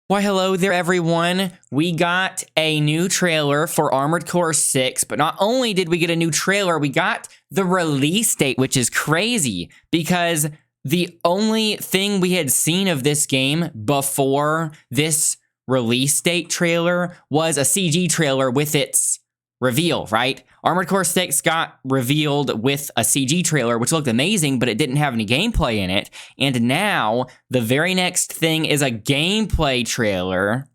Why, hello there, everyone. We got a new trailer for Armored Core 6, but not only did we get a new trailer, we got the release date, which is crazy because the only thing we had seen of this game before this release date trailer was a CG trailer with its reveal, right? Armored Core 6 got revealed with a CG trailer, which looked amazing, but it didn't have any gameplay in it. And now, the very next thing is a gameplay trailer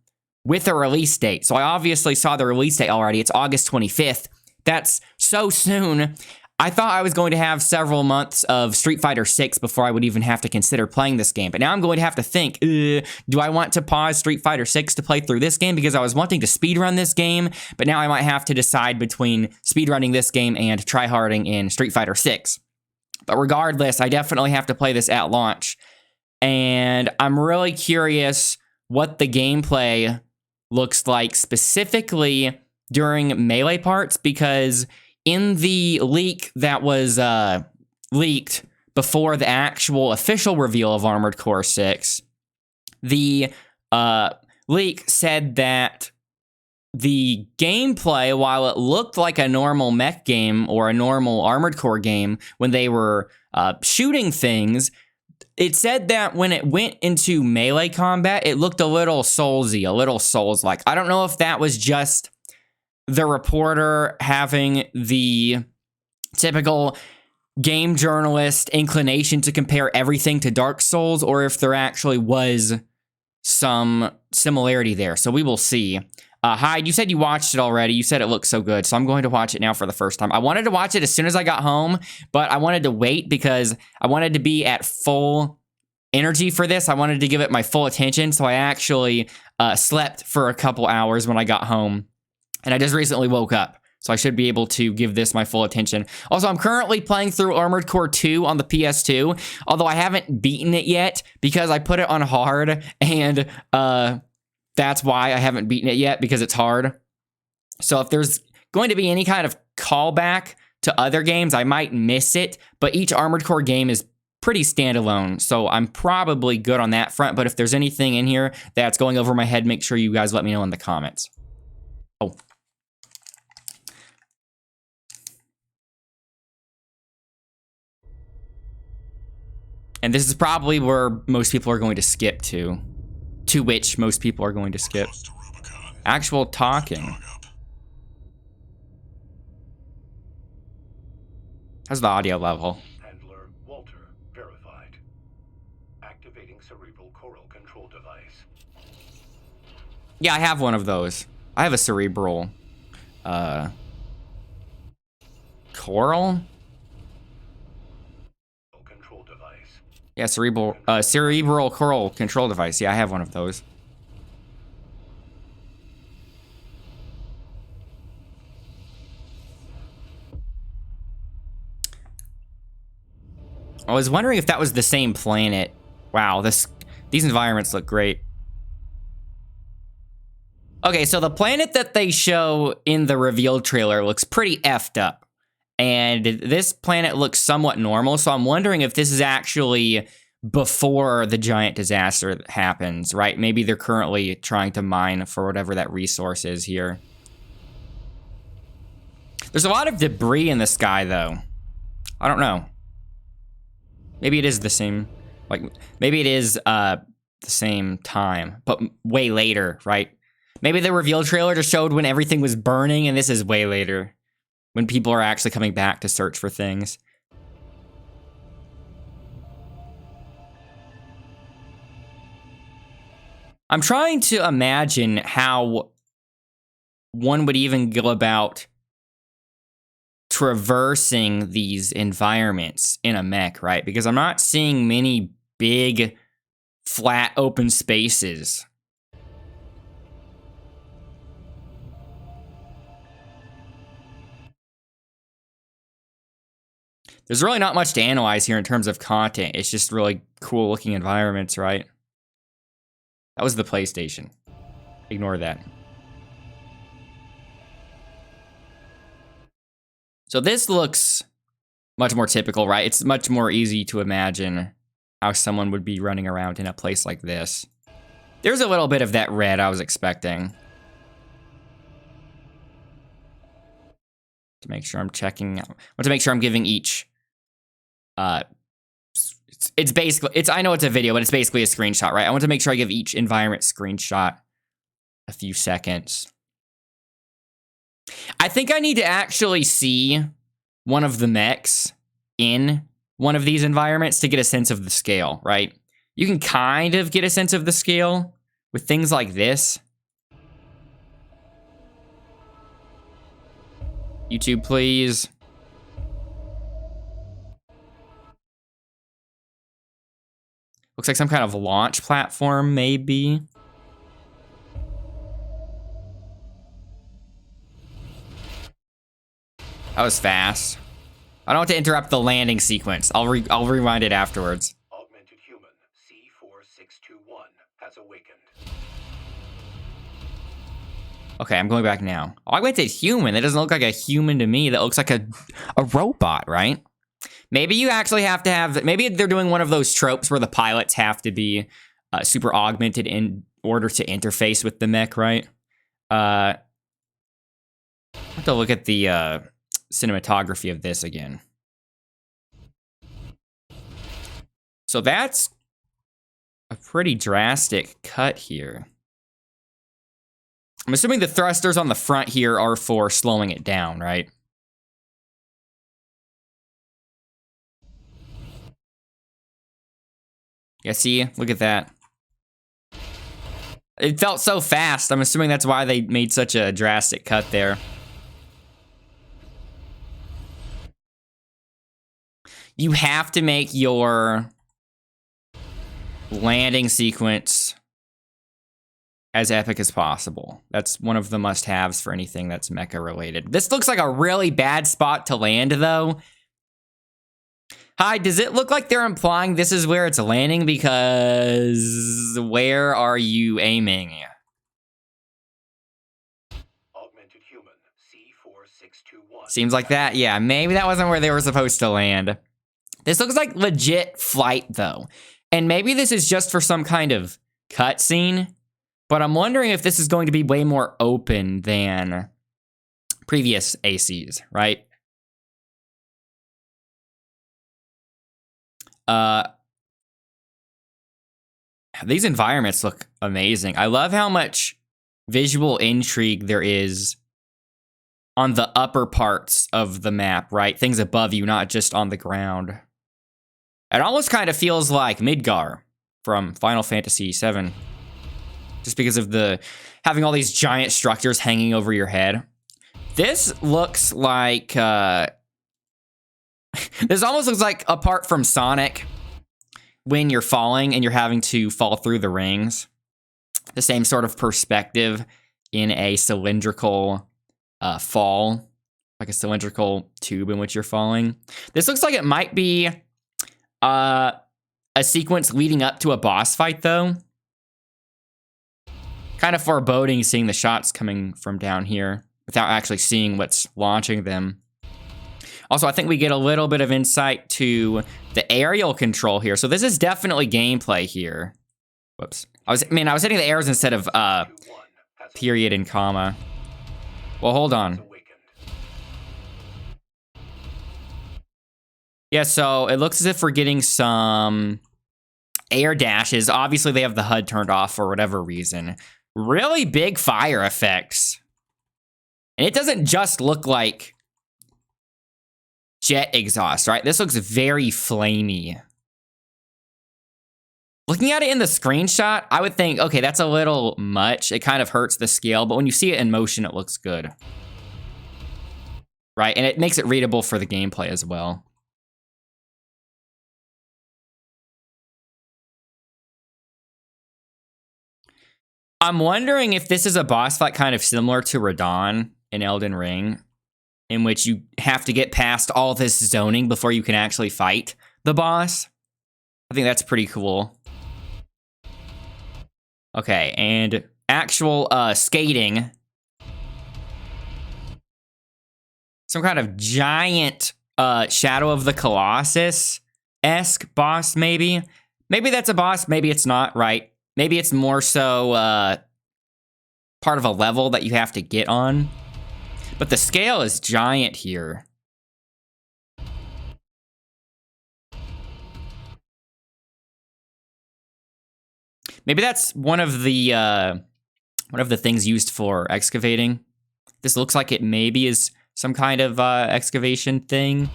with a release date. So I obviously saw the release date already. It's August 25th. That's so soon. I thought I was going to have several months of Street Fighter 6 before I would even have to consider playing this game. But now I'm going to have to think, do I want to pause Street Fighter 6 to play through this game? Because I was wanting to speedrun this game, but now I might have to decide between speedrunning this game and tryharding in Street Fighter 6. But regardless, I definitely have to play this at launch. And I'm really curious what the gameplay looks like, specifically during melee parts, because in the leak that was leaked before the actual official reveal of Armored Core 6, the leak said that the gameplay, while it looked like a normal mech game or a normal Armored Core game when they were shooting things, it said that when it went into melee combat, it looked a little Soulsy, a little Souls-like. I don't know if that was just the reporter having the typical game journalist inclination to compare everything to Dark Souls, or if there actually was some similarity there. So we will see. Hyde, you said you watched it already. You said it looked so good, so I'm going to watch it now for the first time. I wanted to watch it as soon as I got home, but I wanted to wait because I wanted to be at full energy for this. I wanted to give it my full attention, so I actually slept for a couple hours when I got home. And I just recently woke up, so I should be able to give this my full attention. Also, I'm currently playing through Armored Core 2 on the PS2, although I haven't beaten it yet because I put it on hard, and that's why I haven't beaten it yet, because it's hard. So if there's going to be any kind of callback to other games, I might miss it, but each Armored Core game is pretty standalone, so I'm probably good on that front. But if there's anything in here that's going over my head, make sure you guys let me know in the comments. Oh. And this is probably where most people are going to skip to which most people are going to skip. Actual talking. How's the audio level? Handler Walter verified. Activating cerebral coral control device. Yeah, I have one of those. I have a cerebral coral? Yeah, cerebral coral control device. Yeah, I have one of those. I was wondering if that was the same planet. Wow, these environments look great. Okay, so the planet that they show in the reveal trailer looks pretty effed up. And this planet looks somewhat normal, so I'm wondering if this is actually before the giant disaster happens, right? Maybe they're currently trying to mine for whatever that resource is here. There's a lot of debris in the sky, though. I don't know. Maybe it is the same, like, maybe it is the same time, but way later, right? Maybe the reveal trailer just showed when everything was burning, and this is way later, when people are actually coming back to search for things. I'm trying to imagine how one would even go about traversing these environments in a mech, right? Because I'm not seeing many big, flat, open spaces. There's really not much to analyze here in terms of content. It's just really cool looking environments, right? That was the PlayStation. Ignore that. So this looks much more typical, right? It's much more easy to imagine how someone would be running around in a place like this. There's a little bit of that red I was expecting. To make sure I'm checking. I want to make sure I'm giving each. It's basically, I know it's a video, but it's basically a screenshot, right? I want to make sure I give each environment screenshot a few seconds. I think I need to actually see one of the mechs in one of these environments to get a sense of the scale, right? You can kind of get a sense of the scale with things like this. YouTube, please. Looks like some kind of launch platform, maybe. That was fast. I don't want to interrupt the landing sequence. I'll rewind it afterwards. Augmented human C4621 has awakened. Okay, I'm going back now. Augmented human? That doesn't look like a human to me. That looks like a robot, right? Maybe you actually have to have... Maybe they're doing one of those tropes where the pilots have to be super augmented in order to interface with the mech, right? I have to look at the cinematography of this again. So that's a pretty drastic cut here. I'm assuming the thrusters on the front here are for slowing it down, right? Yeah, see? Look at that. It felt so fast. I'm assuming that's why they made such a drastic cut there. You have to make your landing sequence as epic as possible. That's one of the must-haves for anything that's mecha related. This looks like a really bad spot to land, though. Hi, does it look like they're implying this is where it's landing? Because where are you aiming? Augmented human C4621. Seems like that. Yeah, maybe that wasn't where they were supposed to land. This looks like legit flight, though. And maybe this is just for some kind of cutscene. But I'm wondering if this is going to be way more open than previous ACs, right? These environments look amazing. I love how much visual intrigue there is on the upper parts of the map, right? Things above you, not just on the ground. It almost kind of feels like Midgar from Final Fantasy VII. Just because of the having all these giant structures hanging over your head. This looks like this almost looks like apart from Sonic when you're falling and you're having to fall through the rings. The same sort of perspective in a cylindrical fall, like a cylindrical tube in which you're falling. This looks like it might be a sequence leading up to a boss fight, though. Kind of foreboding seeing the shots coming from down here without actually seeing what's launching them. Also, I think we get a little bit of insight to the aerial control here. So this is definitely gameplay here. Whoops. I was hitting the arrows instead of period and comma. Well, hold on. Yeah, so it looks as if we're getting some air dashes. Obviously, they have the HUD turned off for whatever reason. Really big fire effects. And it doesn't just look like jet exhaust, right? This looks very flamey. Looking at it in the screenshot, I would think, okay, that's a little much. It kind of hurts the scale, but when you see it in motion, it looks good. Right? And it makes it readable for the gameplay as well. I'm wondering if this is a boss fight kind of similar to Radon in Elden Ring, in which you have to get past all this zoning before you can actually fight the boss. I think that's pretty cool. Okay, and actual skating. Some kind of giant Shadow of the Colossus-esque boss, maybe. Maybe that's a boss, maybe it's not, right? Maybe it's more so part of a level that you have to get on. But the scale is giant here. Maybe that's one of the things used for excavating. This looks like it maybe is some kind of excavation thing.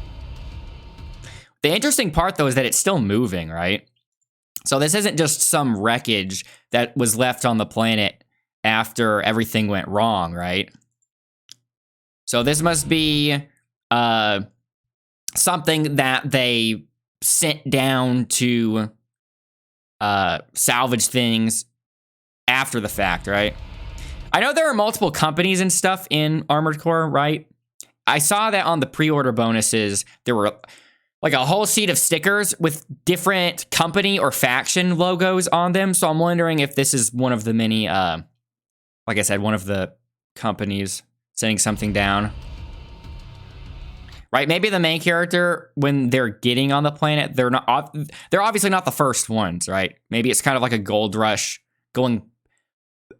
The interesting part, though, is that it's still moving, right? So this isn't just some wreckage that was left on the planet after everything went wrong, right? So this must be something that they sent down to salvage things after the fact, right? I know there are multiple companies and stuff in Armored Core, right? I saw that on the pre-order bonuses, there were like a whole sheet of stickers with different company or faction logos on them. So I'm wondering if this is one of the many, like I said, one of the companies sending something down. Right? Maybe the main character, when they're getting on the planet, they're obviously not the first ones, right? Maybe it's kind of like a gold rush going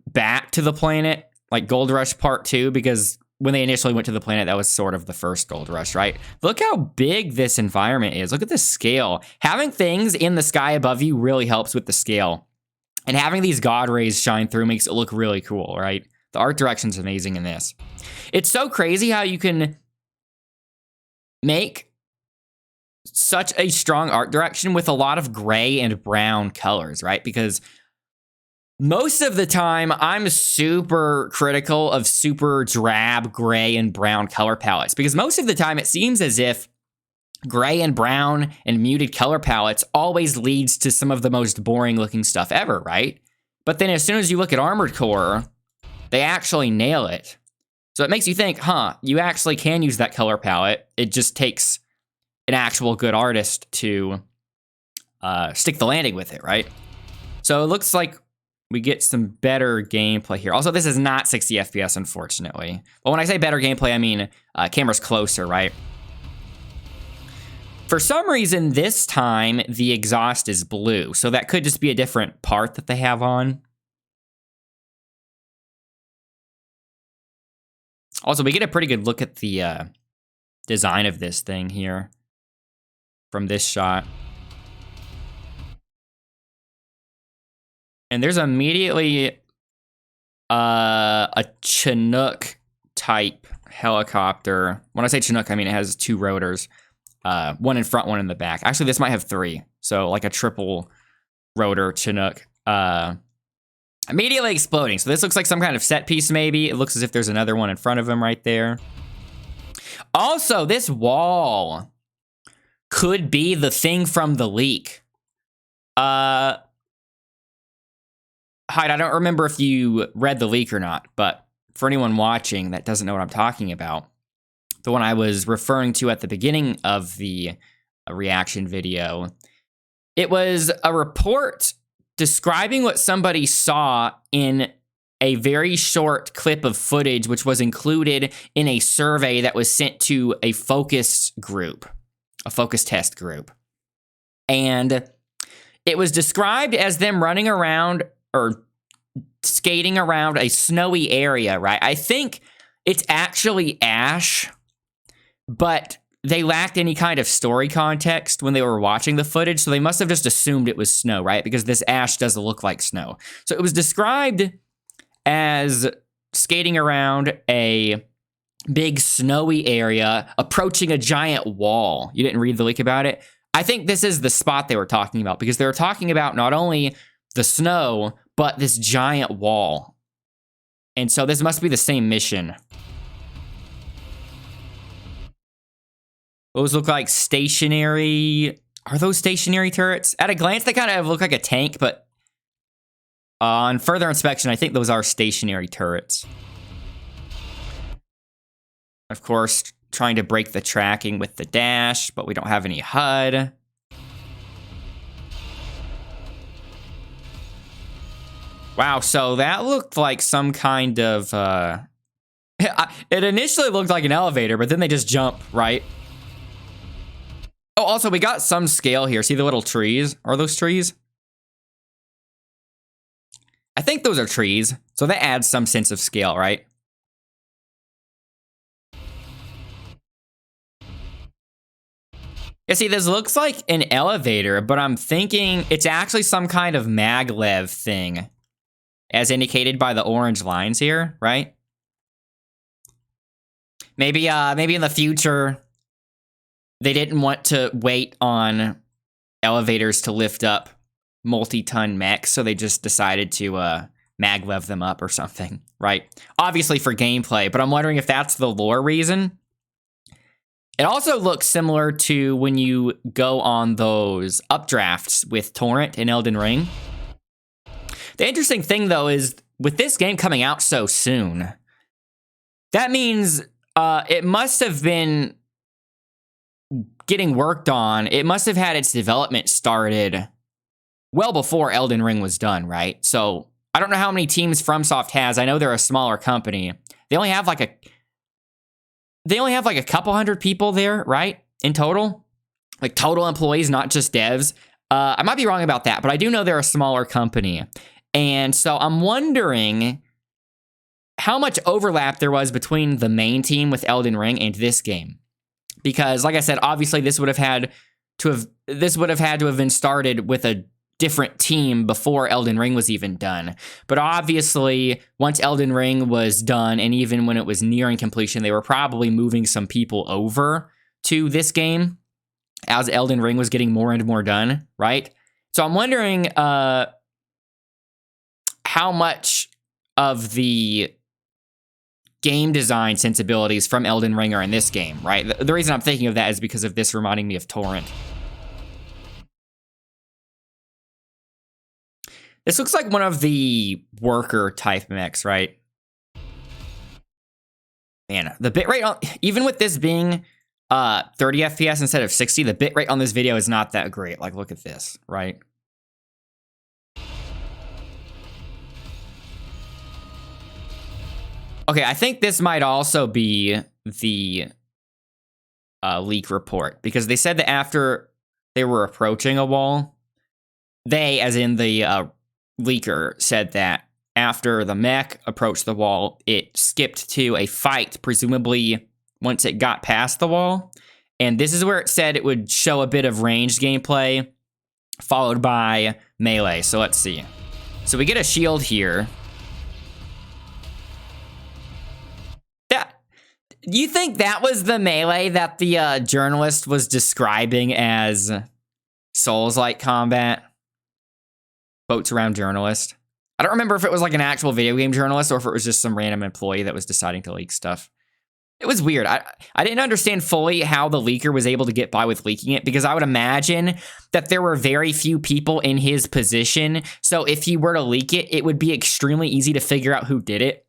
back to the planet, like Gold Rush Part 2, because when they initially went to the planet, that was sort of the first Gold Rush, right? Look how big this environment is. Look at the scale. Having things in the sky above you really helps with the scale. And having these God rays shine through makes it look really cool, right? The art direction's amazing in this. It's so crazy how you can make such a strong art direction with a lot of gray and brown colors, right? Because most of the time, I'm super critical of super drab gray and brown color palettes, because most of the time it seems as if gray and brown and muted color palettes always leads to some of the most boring looking stuff ever, right? But then as soon as you look at Armored Core, they actually nail it. So it makes you think, you actually can use that color palette. It just takes an actual good artist to stick the landing with it, right? So it looks like we get some better gameplay here. Also, this is not 60 FPS, unfortunately. But when I say better gameplay, I mean camera's closer, right? For some reason, this time, the exhaust is blue. So that could just be a different part that they have on. Also, we get a pretty good look at the design of this thing here from this shot. And there's immediately a Chinook type helicopter. When I say Chinook, I mean it has two rotors. One in front, one in the back. Actually, this might have three. So like a triple rotor Chinook. Immediately exploding. So this looks like some kind of set piece maybe. It looks as if there's another one in front of him right there. Also, this wall could be the thing from the leak. Hyde, I don't remember if you read the leak or not, but for anyone watching that doesn't know what I'm talking about, the one I was referring to at the beginning of the reaction video, it was a report describing what somebody saw in a very short clip of footage, which was included in a survey that was sent to a focus group, a focus test group. And it was described as them running around or skating around a snowy area, right? I think it's actually ash, but they lacked any kind of story context when they were watching the footage, so they must have just assumed it was snow, right? Because this ash doesn't look like snow. So it was described as skating around a big snowy area, approaching a giant wall. You didn't read the leak about it? I think this is the spot they were talking about, because they were talking about not only the snow, but this giant wall. And so this must be the same mission. Those look like stationary. Are those stationary turrets? At a glance, they kind of look like a tank, but on further inspection, I think those are stationary turrets. Of course, trying to break the tracking with the dash, but we don't have any HUD. Wow, so that looked like some kind of, it initially looked like an elevator, but then they just jump, right? Oh, also, we got some scale here. See the little trees? Are those trees? I think those are trees, so that adds some sense of scale, right? Yeah, see, this looks like an elevator, but I'm thinking it's actually some kind of maglev thing, as indicated by the orange lines here, right? Maybe in the future, they didn't want to wait on elevators to lift up multi-ton mechs, so they just decided to maglev them up or something, right? Obviously for gameplay, but I'm wondering if that's the lore reason. It also looks similar to when you go on those updrafts with Torrent and Elden Ring. The interesting thing, though, is with this game coming out so soon, that means it must have been getting worked on. It must have had its development started well before Elden Ring was done, right? So I don't know how many teams FromSoft has. I know they're a smaller company. They only have like a couple hundred people there, right? In total, like total employees, not just devs. I might be wrong about that, but I do know they're a smaller company. And so I'm wondering how much overlap there was between the main team with Elden Ring and this game. Because like I said, obviously this would have had to have been started with a different team before Elden Ring was even done. But obviously, once Elden Ring was done, and even when it was nearing completion, they were probably moving some people over to this game as Elden Ring was getting more and more done, right? So I'm wondering how much of the game design sensibilities from Elden Ring are in this game, right? The reason I'm thinking of that is because of this reminding me of Torrent. This looks like one of the worker type mechs, right? Man, the bitrate on, even with this being 30 FPS instead of 60, the bitrate on this video is not that great. Like, look at this, right? Okay, I think this might also be the leak report, because they said that after they were approaching a wall, they, as in the leaker, said that after the mech approached the wall, it skipped to a fight, presumably once it got past the wall. And this is where it said it would show a bit of ranged gameplay, followed by melee. So let's see. So we get a shield here. Yeah. Do you think that was the melee that the journalist was describing as Souls-like combat? Boats around journalist. I don't remember if it was like an actual video game journalist or if it was just some random employee that was deciding to leak stuff. It was weird. I didn't understand fully how the leaker was able to get by with leaking it, because I would imagine that there were very few people in his position. So if he were to leak it, it would be extremely easy to figure out who did it.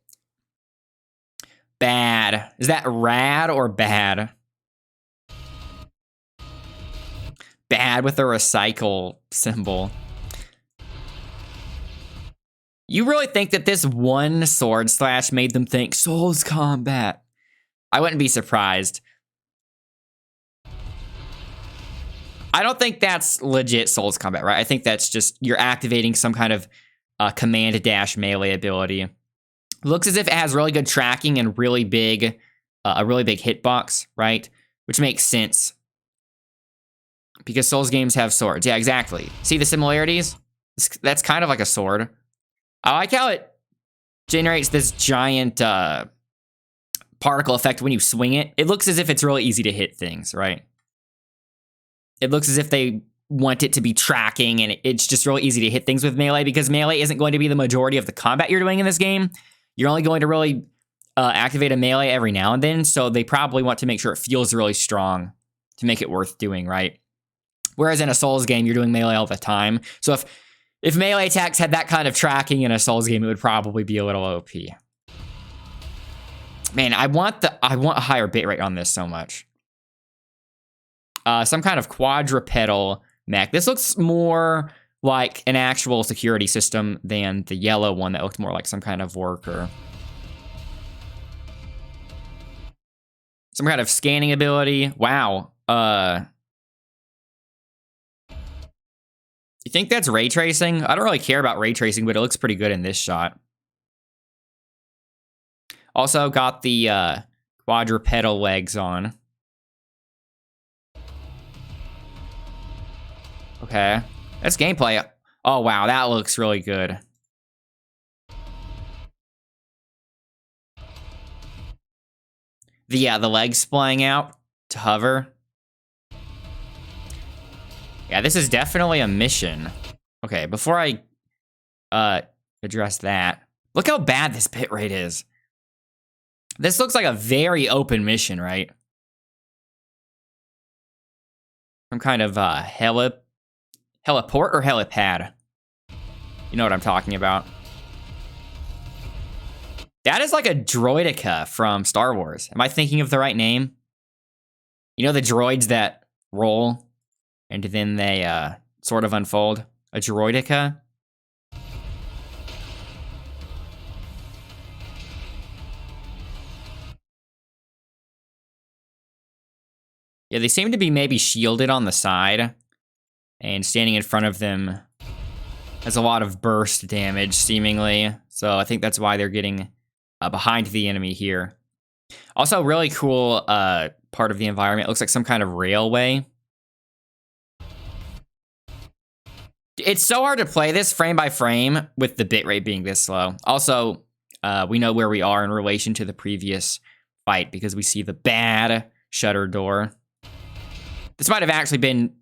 Bad. Is that rad or bad? Bad with a recycle symbol. You really think that this one sword slash made them think Souls combat? I wouldn't be surprised. I don't think that's legit Souls combat, right? I think that's just you're activating some kind of command dash melee ability. Looks as if it has really good tracking and really big, a really big hitbox, right? Which makes sense, because Souls games have swords. Yeah, exactly. See the similarities? That's kind of like a sword. I like how it generates this giant particle effect when you swing it. It looks as if it's really easy to hit things, right? It looks as if they want it to be tracking, and it's just really easy to hit things with melee, because melee isn't going to be the majority of the combat you're doing in this game. You're only going to really activate a melee every now and then, so they probably want to make sure it feels really strong to make it worth doing, right? Whereas in a Souls game, you're doing melee all the time. So if melee attacks had that kind of tracking in a Souls game, it would probably be a little OP. Man, I want a higher bitrate on this so much. Some kind of quadrupedal mech. This looks more like an actual security system than the yellow one that looked more like some kind of worker. Some kind of scanning ability. Wow. You think that's ray tracing? I don't really care about ray tracing, but it looks pretty good in this shot. Also got the quadrupedal legs on. Okay. That's gameplay. Oh, wow. That looks really good. The legs splaying out to hover. Yeah, this is definitely a mission. Okay, before I address that, look how bad this bitrate is. This looks like a very open mission, right? Some kind of heliport or helipad. You know what I'm talking about. That is like a droidica from Star Wars. Am I thinking of the right name? You know the droids that roll and then they sort of unfold? A droidica? Yeah, they seem to be maybe shielded on the side. And standing in front of them has a lot of burst damage, seemingly. So I think that's why they're getting behind the enemy here. Also, really cool part of the environment. It looks like some kind of railway. It's so hard to play this frame by frame with the bitrate being this slow. Also, we know where we are in relation to the previous fight because we see the bad shutter door. This might have actually been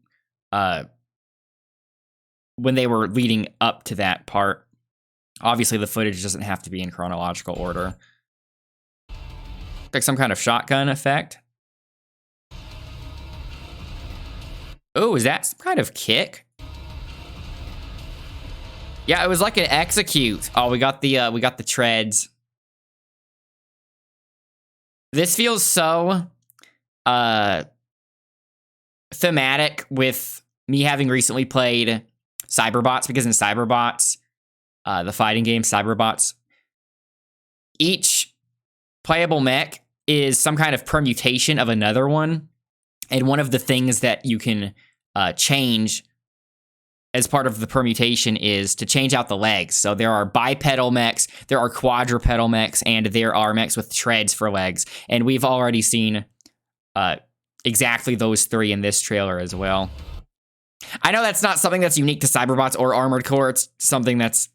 when they were leading up to that part. Obviously, the footage doesn't have to be in chronological order. Like some kind of shotgun effect. Oh, is that some kind of kick? Yeah, it was like an execute. Oh, we got the treads. This feels so thematic with me having recently played Cyberbots, because in Cyberbots, the fighting game Cyberbots, each playable mech is some kind of permutation of another one, and one of the things that you can change as part of the permutation is to change out the legs. So there are bipedal mechs, there are quadrupedal mechs, and there are mechs with treads for legs, and we've already seen exactly those three in this trailer as well. I know that's not something that's unique to Cyberbots or Armored Core. It's something that's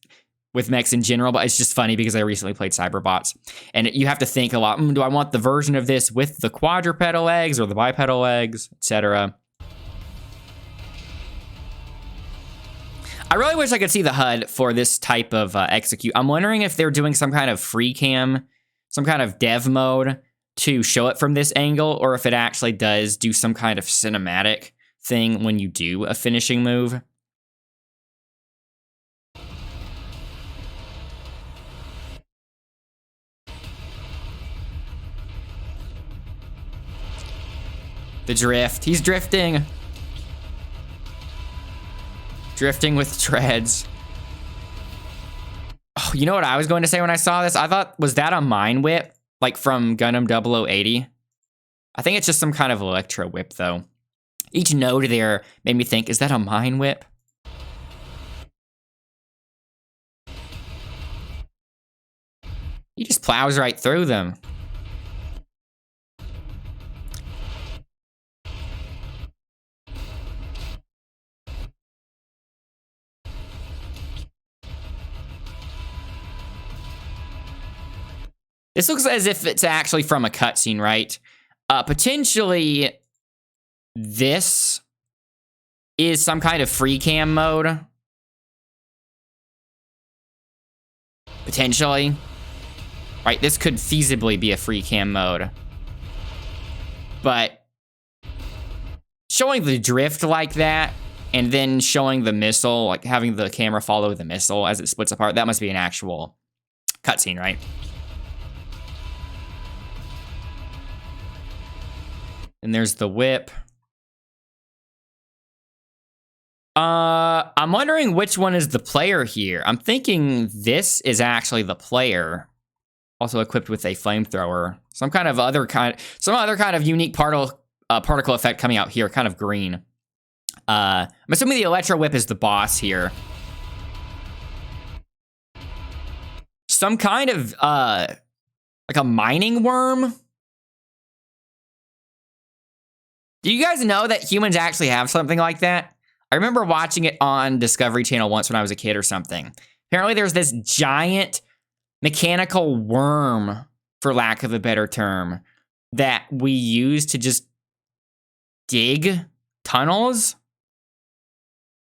with mechs in general, but it's just funny because I recently played Cyberbots. And you have to think a lot, do I want the version of this with the quadrupedal legs or the bipedal legs, etc. I really wish I could see the HUD for this type of execute. I'm wondering if they're doing some kind of free cam, some kind of dev mode to show it from this angle, or if it actually does do some kind of cinematic thing when you do a finishing move. The drift. He's drifting. Drifting with treads. Oh, you know what I was going to say when I saw this? I thought, was that a mine whip? Like from Gundam 0080? I think it's just some kind of electro whip, though. Each node there made me think, is that a mine whip? He just plows right through them. This looks as if it's actually from a cutscene, right? Potentially, this is some kind of free cam mode. Potentially. Right, this could feasibly be a free cam mode. But showing the drift like that, and then showing the missile, like having the camera follow the missile as it splits apart, that must be an actual cutscene, right? And there's the whip. I'm wondering which one is the player here. I'm thinking this is actually the player. Also equipped with a flamethrower. Some other kind of unique particle effect coming out here, kind of green. I'm assuming the Electro Whip is the boss here. Some kind of, like a mining worm? Do you guys know that humans actually have something like that? I remember watching it on Discovery Channel once when I was a kid or something. Apparently there's this giant mechanical worm, for lack of a better term, that we use to just dig tunnels.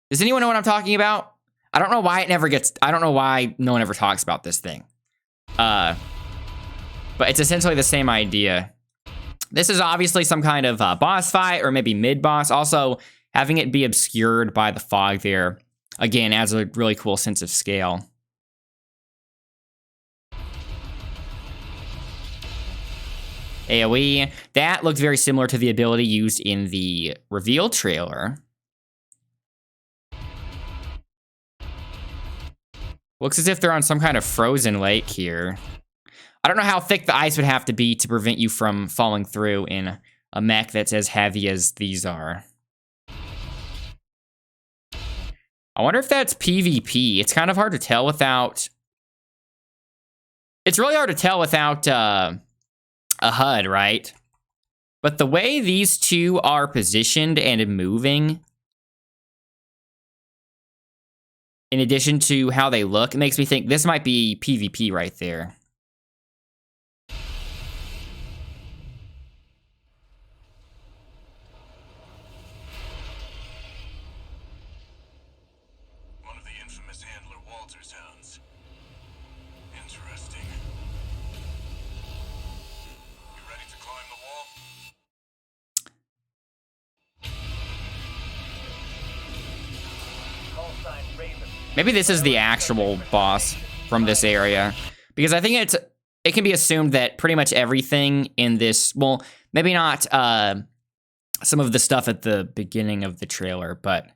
Does anyone know what I'm talking about? I don't know why I don't know why no one ever talks about this thing. But it's essentially the same idea. This is obviously some kind of boss fight or maybe mid-boss. Also, having it be obscured by the fog there, again, adds a really cool sense of scale. AoE, that looked very similar to the ability used in the reveal trailer. Looks as if they're on some kind of frozen lake here. I don't know how thick the ice would have to be to prevent you from falling through in a mech that's as heavy as these are. I wonder if that's PvP. It's kind of hard to tell without... It's really hard to tell without a HUD, right? But the way these two are positioned and moving, in addition to how they look, it makes me think this might be PvP right there. One of the infamous handler Walter sounds. Interesting. You ready to climb the wall? Maybe this is the actual boss from this area, because I think it can be assumed that pretty much everything in this, well, maybe not some of the stuff at the beginning of the trailer, but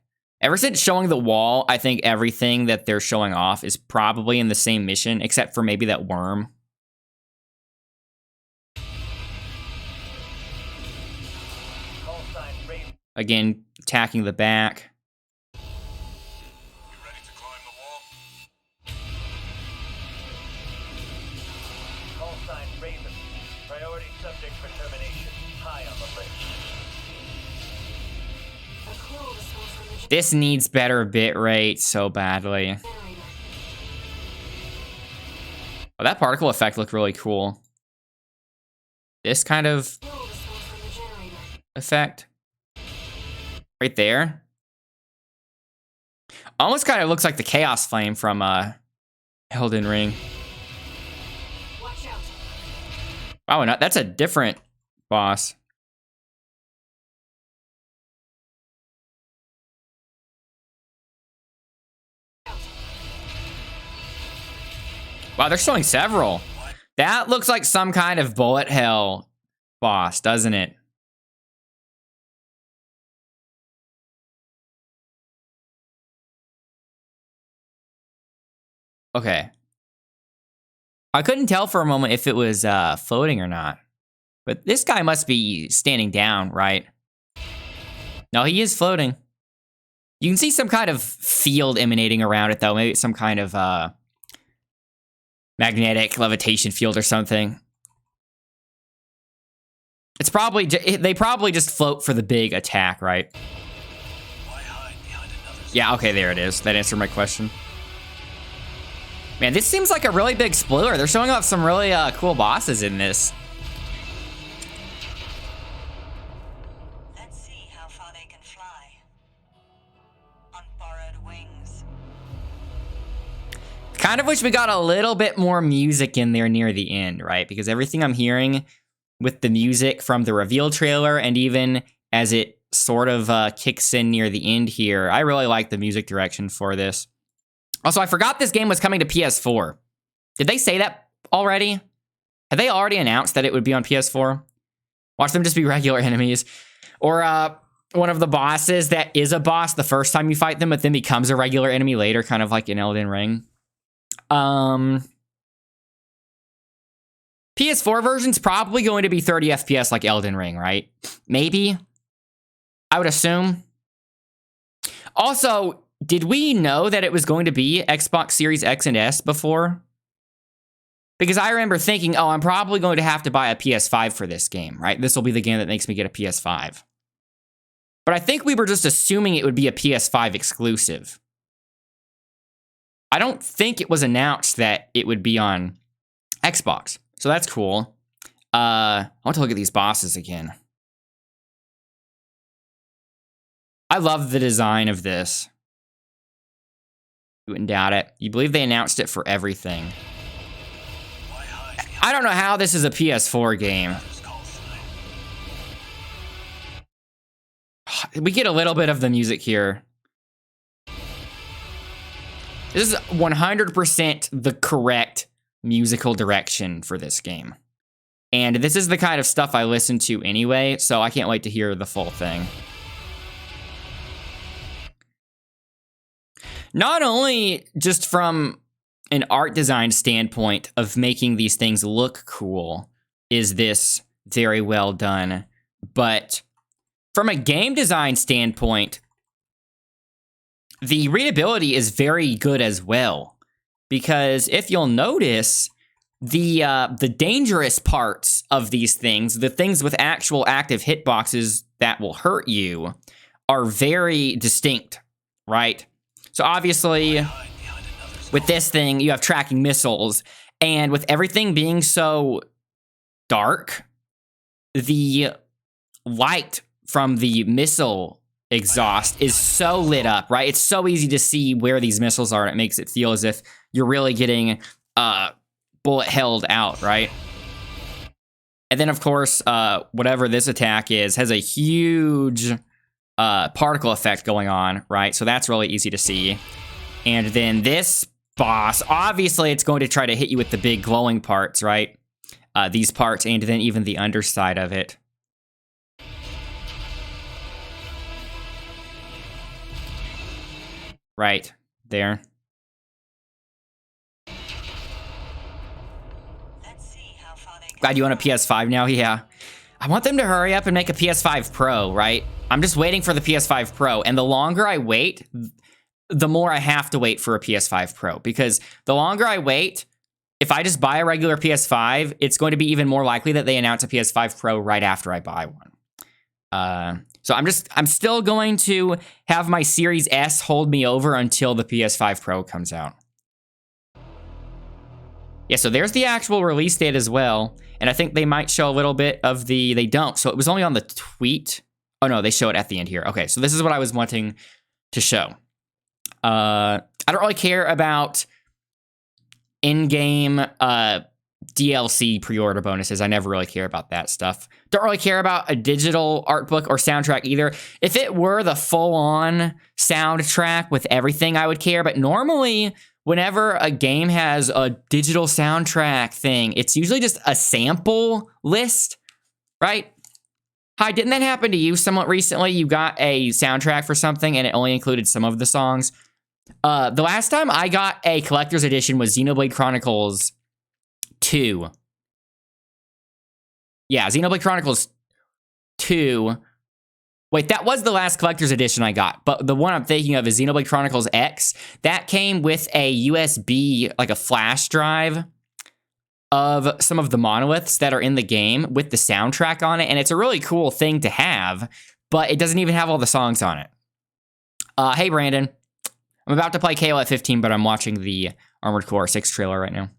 ever since showing the wall, I think everything that they're showing off is probably in the same mission, except for maybe that worm. Again, attacking the back. This needs better bitrate so badly. Oh, that particle effect looked really cool. This kind of effect. Right there. Almost kind of looks like the Chaos Flame from Elden Ring. Oh, no, that's a different boss. Wow, they're showing several. That looks like some kind of bullet hell boss, doesn't it? Okay. I couldn't tell for a moment if it was floating or not. But this guy must be standing down, right? No, he is floating. You can see some kind of field emanating around it, though. Maybe it's some kind of magnetic levitation field or something. It's probably... They probably just float for the big attack, right? Yeah, okay, there it is. That answered my question. Man, this seems like a really big spoiler. They're showing off some really cool bosses in this. Let's see how far they can fly. On borrowed wings. Kind of wish we got a little bit more music in there near the end, right? Because everything I'm hearing with the music from the reveal trailer and even as it sort of kicks in near the end here, I really like the music direction for this. Also, I forgot this game was coming to PS4. Did they say that already? Have they already announced that it would be on PS4? Watch them just be regular enemies. Or one of the bosses that is a boss the first time you fight them, but then becomes a regular enemy later, kind of like in Elden Ring. PS4 version's probably going to be 30 FPS like Elden Ring, right? Maybe. I would assume. Also, did we know that it was going to be Xbox Series X and S before? Because I remember thinking, oh, I'm probably going to have to buy a PS5 for this game, right? This will be the game that makes me get a PS5. But I think we were just assuming it would be a PS5 exclusive. I don't think it was announced that it would be on Xbox. So that's cool. I want to look at these bosses again. I love the design of this. You wouldn't doubt it. You believe they announced it for everything. I don't know how this is a PS4 game. We get a little bit of the music here. This is 100% the correct musical direction for this game. And this is the kind of stuff I listen to anyway, so I can't wait to hear the full thing. Not only just from an art design standpoint of making these things look cool is this very well done, but from a game design standpoint, the readability is very good as well. Because if you'll notice, the dangerous parts of these things, the things with actual active hitboxes that will hurt you, are very distinct, right? So obviously, with this thing, you have tracking missiles, and with everything being so dark, the light from the missile exhaust is so lit up, right? It's so easy to see where these missiles are, and it makes it feel as if you're really getting bullet held out, right? And then, of course, whatever this attack is has a huge particle effect going on, right? So that's really easy to see. And then this boss, obviously it's going to try to hit you with the big glowing parts, right? These parts, and then even the underside of it. Right there. Let's see how far they can Glad you want a PS5 now? Yeah. I want them to hurry up and make a PS5 Pro, right? I'm just waiting for the PS5 Pro, and the longer I wait, the more I have to wait for a PS5 Pro, because the longer I wait, if I just buy a regular PS5, it's going to be even more likely that they announce a PS5 Pro right after I buy one. So I'm still going to have my Series S hold me over until the PS5 Pro comes out. Yeah, so there's the actual release date as well. And I think they might show a little bit of they don't. So it was only on the tweet. Oh no, they show it at the end here. Okay, so this is what I was wanting to show. I don't really care about in-game DLC pre-order bonuses. I never really care about that stuff. Don't really care about a digital art book or soundtrack either. If it were the full-on soundtrack with everything, I would care. But normally, whenever a game has a digital soundtrack thing, it's usually just a sample list, right? Hi, didn't that happen to you somewhat recently? You got a soundtrack for something and it only included some of the songs. The last time I got a collector's edition was Xenoblade Chronicles 2. Yeah, Xenoblade Chronicles 2. Wait, that was the last collector's edition I got, but the one I'm thinking of is Xenoblade Chronicles X. That came with a USB, like a flash drive of some of the monoliths that are in the game with the soundtrack on it, and it's a really cool thing to have, but it doesn't even have all the songs on it. Hey, Brandon. I'm about to play KOF 15, but I'm watching the Armored Core 6 trailer right now.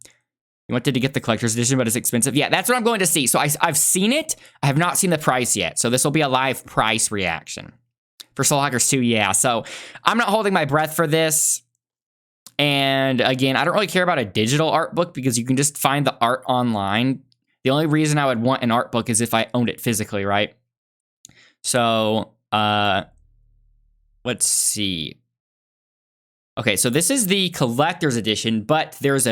You wanted to get the collector's edition, but it's expensive. Yeah, that's what I'm going to see. So I've seen it. I have not seen the price yet. So this will be a live price reaction. For Soul Hackers 2, yeah. So I'm not holding my breath for this. And again, I don't really care about a digital art book because you can just find the art online. The only reason I would want an art book is if I owned it physically, right? So, let's see. Okay, so this is the collector's edition, but there's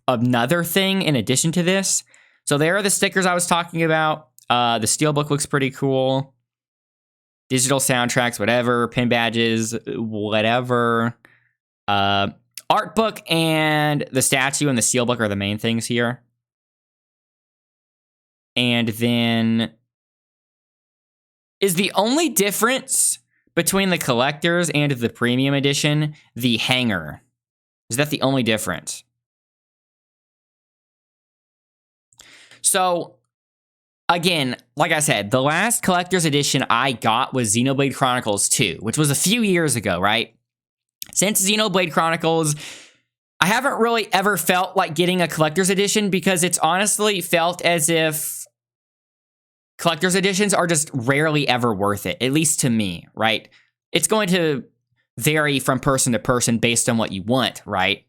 another thing in addition to this. So there are the stickers I was talking about. The steelbook looks pretty cool. Digital soundtracks, whatever. Pin badges, whatever. Art book and the statue and the steelbook are the main things here. And then is the only difference between the collectors and the premium edition the hanger? Is that the only difference? So, again, like I said, the last collector's edition I got was Xenoblade Chronicles 2, which was a few years ago, right? Since Xenoblade Chronicles, I haven't really ever felt like getting a collector's edition because it's honestly felt as if collector's editions are just rarely ever worth it, at least to me, right? It's going to vary from person to person based on what you want, right?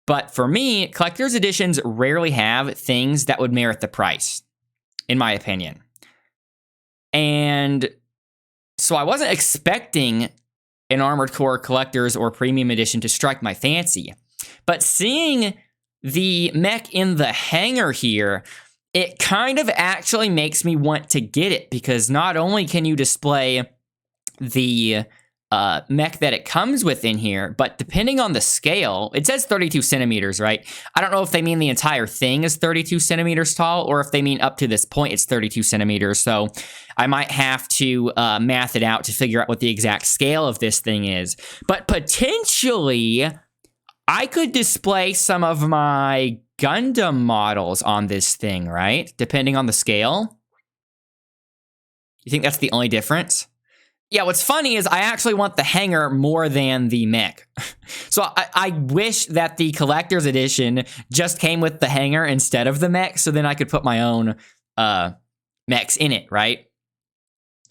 But for me, collector's editions rarely have things that would merit the price, in my opinion. And so I wasn't expecting an Armored Core Collector's or Premium Edition to strike my fancy. But seeing the mech in the hangar here, it kind of actually makes me want to get it, because not only can you display the mech that it comes with in here, but depending on the scale, it says 32 centimeters, right? I don't know if they mean the entire thing is 32 centimeters tall, or if they mean up to this point it's 32 centimeters. So I might have to math it out to figure out what the exact scale of this thing is. But potentially, I could display some of my Gundam models on this thing, right? Depending on the scale. You think that's the only difference? Yeah, what's funny is I actually want the hangar more than the mech. So I wish that the collector's edition just came with the hangar instead of the mech, so then I could put my own mechs in it, right?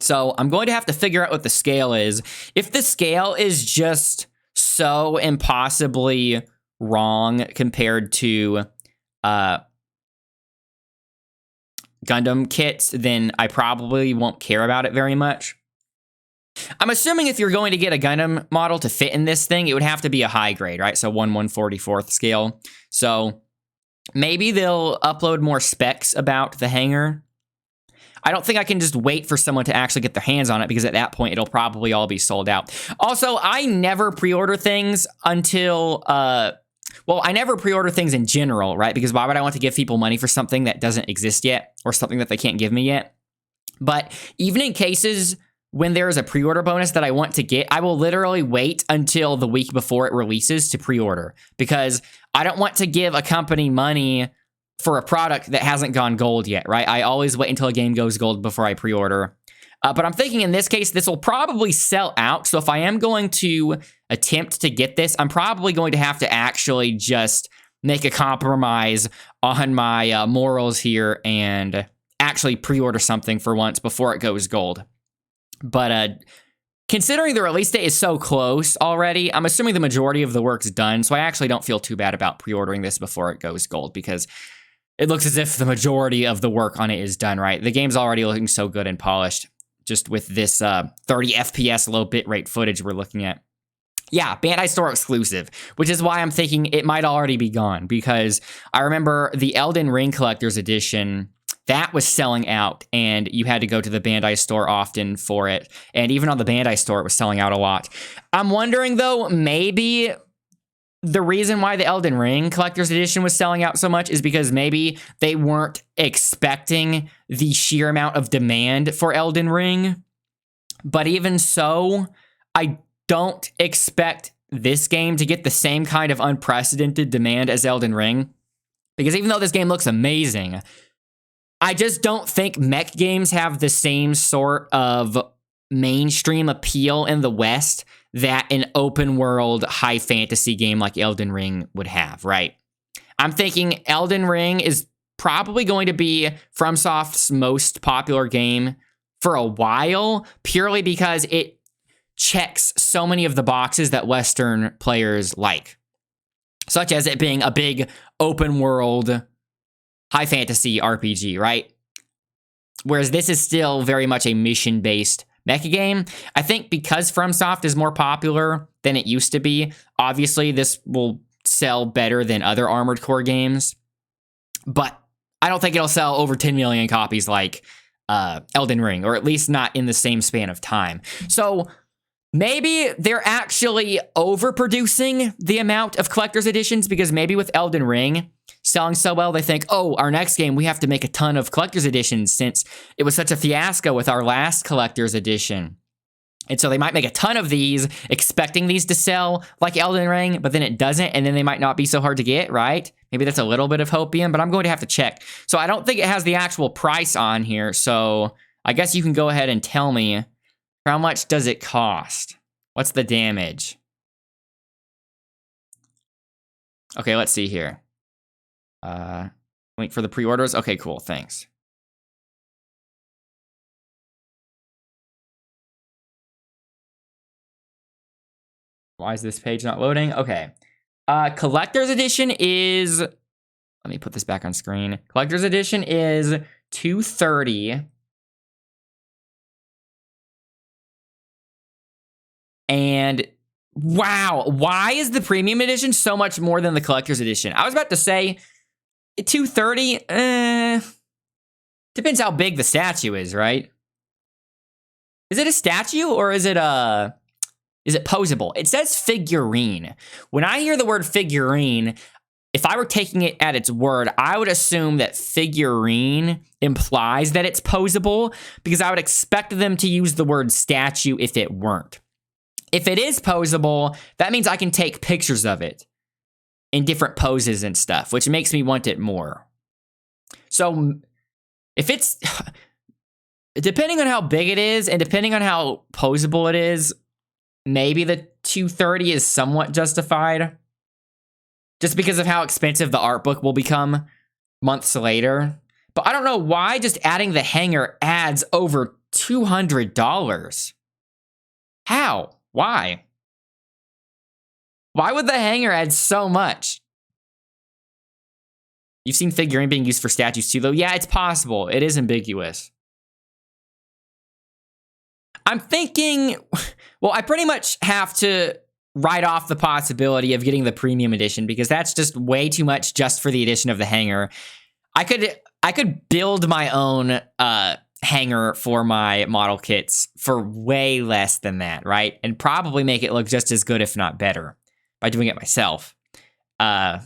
So I'm going to have to figure out what the scale is. If the scale is just so impossibly wrong compared to Gundam kits, then I probably won't care about it very much. I'm assuming if you're going to get a Gundam model to fit in this thing, it would have to be a high grade, right? So 1/144th scale. So maybe they'll upload more specs about the hangar. I don't think I can just wait for someone to actually get their hands on it, because at that point, it'll probably all be sold out. Also, I never pre-order things until, well, I never pre-order things in general, right? Because why would I want to give people money for something that doesn't exist yet, or something that they can't give me yet? But even in cases when there is a pre-order bonus that I want to get, I will literally wait until the week before it releases to pre-order, because I don't want to give a company money for a product that hasn't gone gold yet, right? I always wait until a game goes gold before I pre-order. But I'm thinking in this case, this will probably sell out. So if I am going to attempt to get this, I'm probably going to have to actually just make a compromise on my morals here and actually pre-order something for once before it goes gold. But considering the release date is so close already, I'm assuming the majority of the work's done, so I actually don't feel too bad about pre-ordering this before it goes gold, because it looks as if the majority of the work on it is done, right? The game's already looking so good and polished, just with this 30 FPS low bitrate footage we're looking at. Yeah, Bandai Store exclusive, which is why I'm thinking it might already be gone, because I remember the Elden Ring Collector's Edition, that was selling out, and you had to go to the Bandai Store often for it. And even on the Bandai Store, it was selling out a lot. I'm wondering, though, maybe the reason why the Elden Ring Collector's Edition was selling out so much is because maybe they weren't expecting the sheer amount of demand for Elden Ring. But even so, I don't expect this game to get the same kind of unprecedented demand as Elden Ring. Because even though this game looks amazing, I just don't think mech games have the same sort of mainstream appeal in the West that an open world high fantasy game like Elden Ring would have, right? I'm thinking Elden Ring is probably going to be FromSoft's most popular game for a while, purely because it checks so many of the boxes that Western players like, such as it being a big open world high fantasy RPG, right? Whereas this is still very much a mission-based mecha game. I think because FromSoft is more popular than it used to be, obviously this will sell better than other Armored Core games, but I don't think it'll sell over 10 million copies like Elden Ring, or at least not in the same span of time. So maybe they're actually overproducing the amount of collector's editions, because maybe with Elden Ring selling so well, they think, oh, our next game, we have to make a ton of collector's editions since it was such a fiasco with our last collector's edition. And so they might make a ton of these, expecting these to sell like Elden Ring, but then it doesn't, and then they might not be so hard to get, right? Maybe that's a little bit of hopium, but I'm going to have to check. So I don't think it has the actual price on here, so I guess you can go ahead and tell me, how much does it cost? What's the damage? Okay, let's see here. Wait for the pre-orders. Okay, cool, thanks. Why is this page not loading? Okay. Collector's edition is, let me put this back on screen. Collector's edition is $230. And wow, why is the premium edition so much more than the collector's edition? I was about to say $230. Depends how big the statue is, right? Is it a statue or is it posable? It says figurine. When I hear the word figurine, if I were taking it at its word, I would assume that figurine implies that it's posable, because I would expect them to use the word statue if it weren't. If it is posable, that means I can take pictures of it in different poses and stuff, which makes me want it more. So if it's, depending on how big it is and depending on how posable it is, maybe the $230 is somewhat justified, just because of how expensive the art book will become months later. But I don't know why just adding the hanger adds over $200. How? Why? Why would the hanger add so much? You've seen figurine being used for statues too, though. Yeah, it's possible. It is ambiguous. I'm thinking, well, I pretty much have to write off the possibility of getting the premium edition, because that's just way too much just for the addition of the hanger. I could build my own hanger for my model kits for way less than that, right? And probably make it look just as good, if not better, by doing it myself. And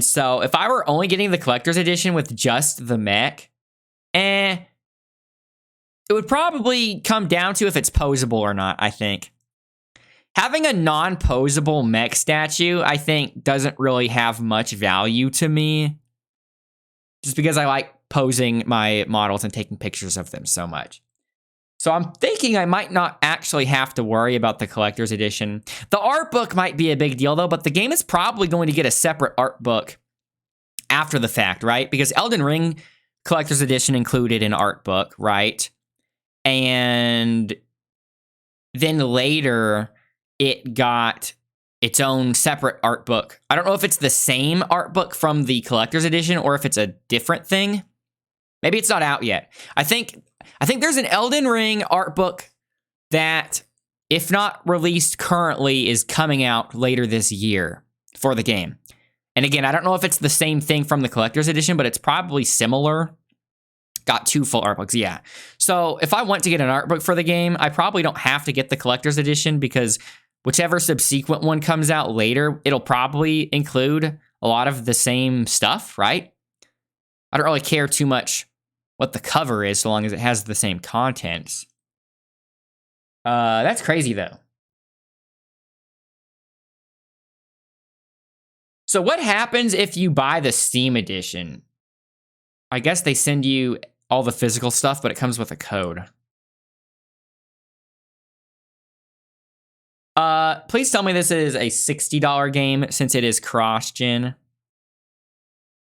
so if I were only getting the collector's edition with just the mech, it would probably come down to if it's posable or not, I think. Having a non-posable mech statue, I think, doesn't really have much value to me, just because I like posing my models and taking pictures of them so much. So I'm thinking I might not actually have to worry about the collector's edition. The art book might be a big deal, though, but the game is probably going to get a separate art book after the fact, right? Because Elden Ring collector's edition included an art book, right? And then later, it got its own separate art book. I don't know if it's the same art book from the collector's edition or if it's a different thing. Maybe it's not out yet. I think there's an Elden Ring art book that, if not released currently, is coming out later this year for the game. And again, I don't know if it's the same thing from the collector's edition, but it's probably similar. Got 2 full art books, yeah. So if I want to get an art book for the game, I probably don't have to get the collector's edition, because whichever subsequent one comes out later, it'll probably include a lot of the same stuff, right? I don't really care too much what the cover is, so long as it has the same contents. That's crazy, though. So what happens if you buy the Steam edition? I guess they send you all the physical stuff, but it comes with a code. Please tell me this is a $60 game, since it is cross-gen.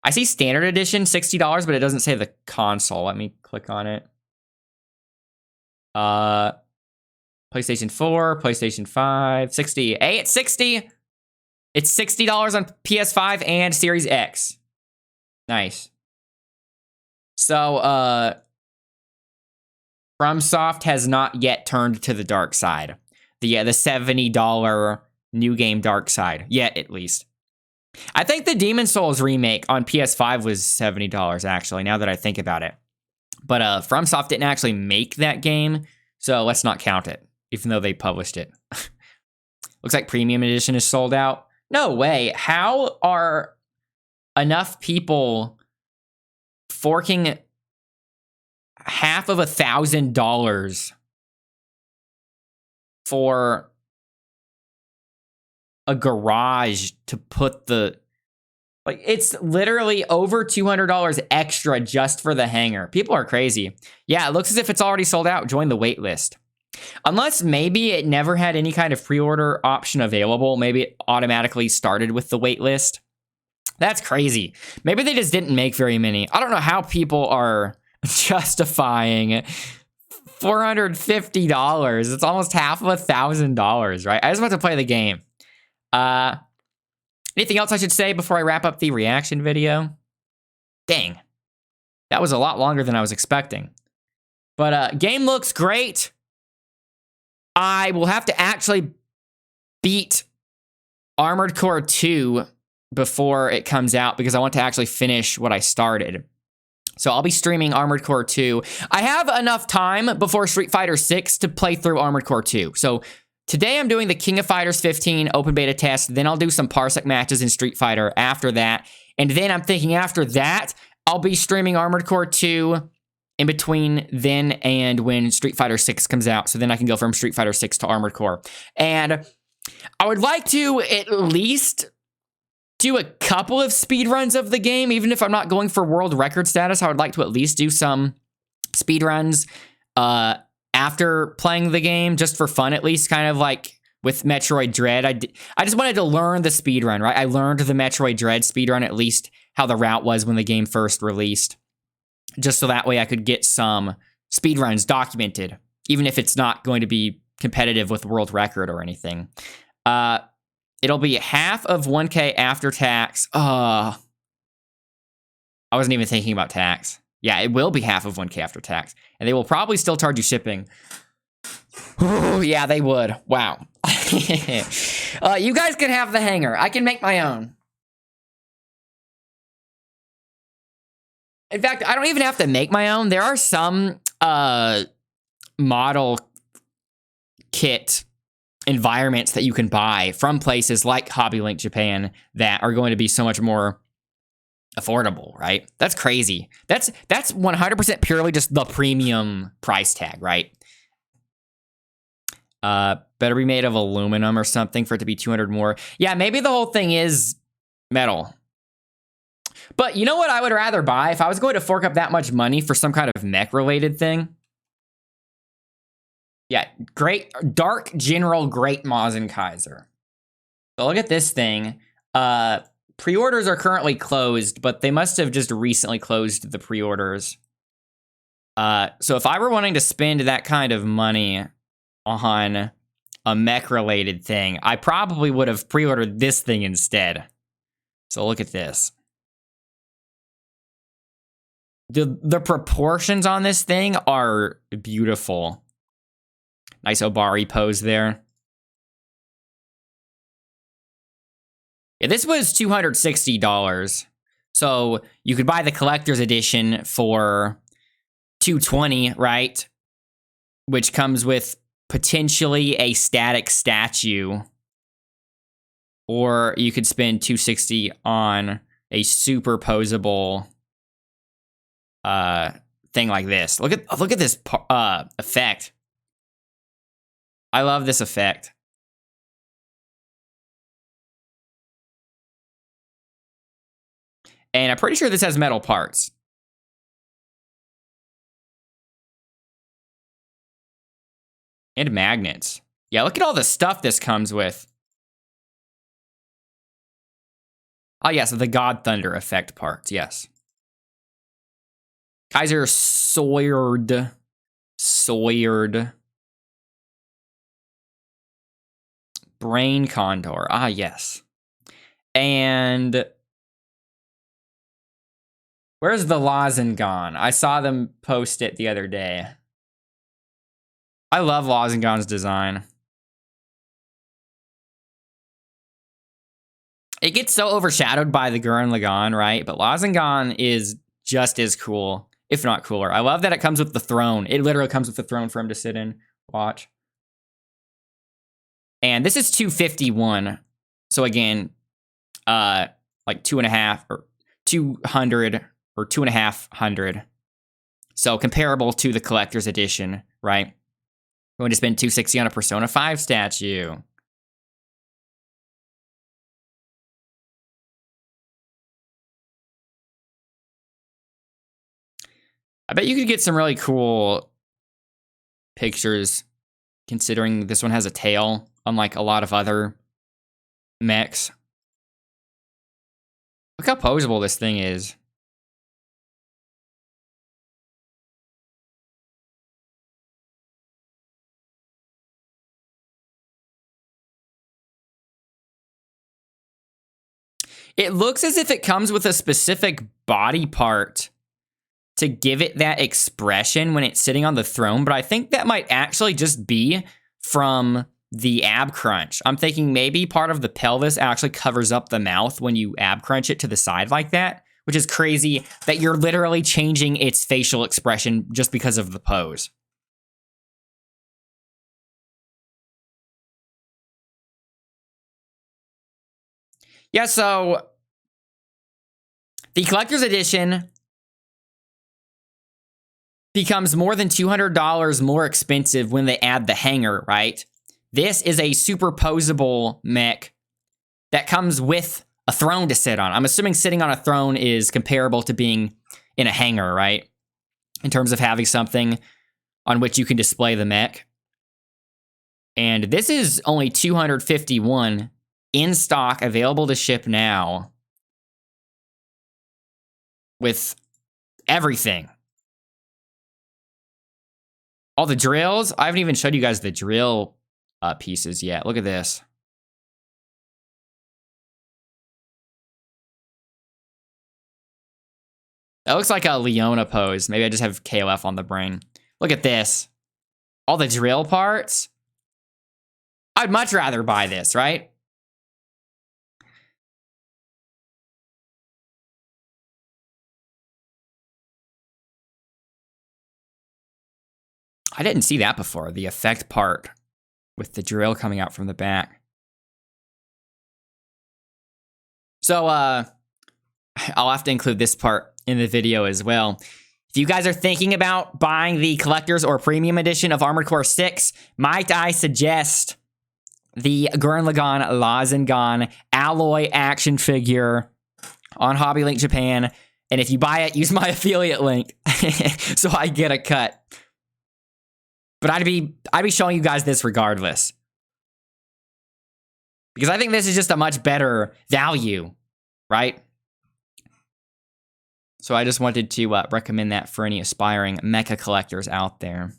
I see standard edition, $60, but it doesn't say the console. Let me click on it. PlayStation 4, PlayStation 5, 60. Hey, it's 60! It's $60 on PS5 and Series X. Nice. So, FromSoft has not yet turned to the dark side. The $70 new game dark side. Yet, at least. I think the Demon's Souls remake on PS5 was $70, actually, now that I think about it. But FromSoft didn't actually make that game, so let's not count it, even though they published it. Looks like Premium Edition is sold out. No way. How are enough people forking half of $1,000 for a garage to put the... Like, it's literally over $200 extra just for the hanger. People are crazy. Yeah, it looks as if it's already sold out. Join the wait list. Unless maybe it never had any kind of pre-order option available. Maybe it automatically started with the wait list. That's crazy. Maybe they just didn't make very many. I don't know how people are justifying $450. It's almost half of $1,000, right? I just want to play the game. Anything else I should say before I wrap up the reaction video? Dang. That was a lot longer than I was expecting. But game looks great. I will have to actually beat Armored Core 2 before it comes out because I want to actually finish what I started. So I'll be streaming Armored Core 2. I have enough time before Street Fighter 6 to play through Armored Core 2. So today I'm doing the King of Fighters 15 open beta test. Then I'll do some Parsec matches in Street Fighter after that. And then I'm thinking after that, I'll be streaming Armored Core 2 in between then and when Street Fighter 6 comes out. So then I can go from Street Fighter 6 to Armored Core. And I would like to at least do a couple of speedruns of the game. Even if I'm not going for world record status, I would like to at least do some speedruns after playing the game, just for fun, at least, kind of like with Metroid Dread. I just wanted to learn the speedrun, right? I learned the Metroid Dread speedrun, at least how the route was when the game first released, just so that way I could get some speedruns documented, even if it's not going to be competitive with world record or anything. It'll be half of 1K after tax. I wasn't even thinking about tax. Yeah, it will be half of 1K after tax. And they will probably still charge you shipping. Oh, yeah, they would. Wow. You guys can have the hanger. I can make my own. In fact, I don't even have to make my own. There are some model kit environments that you can buy from places like Hobby Link Japan that are going to be so much more affordable, right? That's crazy. That's 100% purely just the premium price tag, right? Better be made of aluminum or something for it to be 200 more. Yeah, maybe the whole thing is metal. But you know what I would rather buy if I was going to fork up that much money for some kind of mech-related thing? Yeah, great Dark General Great Mazen Kaiser. So look at this thing. Pre-orders are currently closed, but they must have just recently closed the pre-orders. So if I were wanting to spend that kind of money on a mech-related thing, I probably would have pre-ordered this thing instead. So look at this. The proportions on this thing are beautiful. Nice Obari pose there. Yeah, this was $260. So you could buy the collector's edition for $220, right? Which comes with potentially a static statue. Or you could spend $260 on a superposable thing like this. Look at this effect. I love this effect. And I'm pretty sure this has metal parts. And magnets. Yeah, look at all the stuff this comes with. Oh, yes, the God Thunder effect parts, yes. Kaiser Soyered. Brain Condor. Ah, yes. And where's the Lazengon? I saw them post it the other day. I love Lazengon's design. It gets so overshadowed by the Gurren Lagann, right? But Lazengon is just as cool, if not cooler. I love that it comes with the throne. It literally comes with the throne for him to sit in. Watch. And this is 251. So again, like 2.5 or 200 or 2.500. So comparable to the collector's edition, right? Going to spend $260 on a Persona 5 statue. I bet you could get some really cool pictures, considering this one has a tail, unlike a lot of other mechs. Look how posable this thing is. It looks as if it comes with a specific body part to give it that expression when it's sitting on the throne, but I think that might actually just be from the ab crunch. I'm thinking maybe part of the pelvis actually covers up the mouth when you ab crunch it to the side like that, which is crazy that you're literally changing its facial expression just because of the pose. Yeah, so the collector's edition becomes more than $200 more expensive when they add the hanger, right? This is a superposable mech that comes with a throne to sit on. I'm assuming sitting on a throne is comparable to being in a hangar, right? In terms of having something on which you can display the mech. And this is only $251 in stock, available to ship now. With everything. All the drills. I haven't even showed you guys the drill pieces yet. Look at this. That looks like a Leona pose. Maybe I just have KOF on the brain. Look at this. All the drill parts. I'd much rather buy this, right? I didn't see that before, the effect part with the drill coming out from the back. So, I'll have to include this part in the video as well. If you guys are thinking about buying the collector's or premium edition of Armored Core 6, might I suggest the Gurren Lagann Lazengan alloy action figure on Hobby Link Japan. And if you buy it, use my affiliate link so I get a cut. But I'd be showing you guys this regardless. Because I think this is just a much better value, right? So I just wanted to recommend that for any aspiring mecha collectors out there.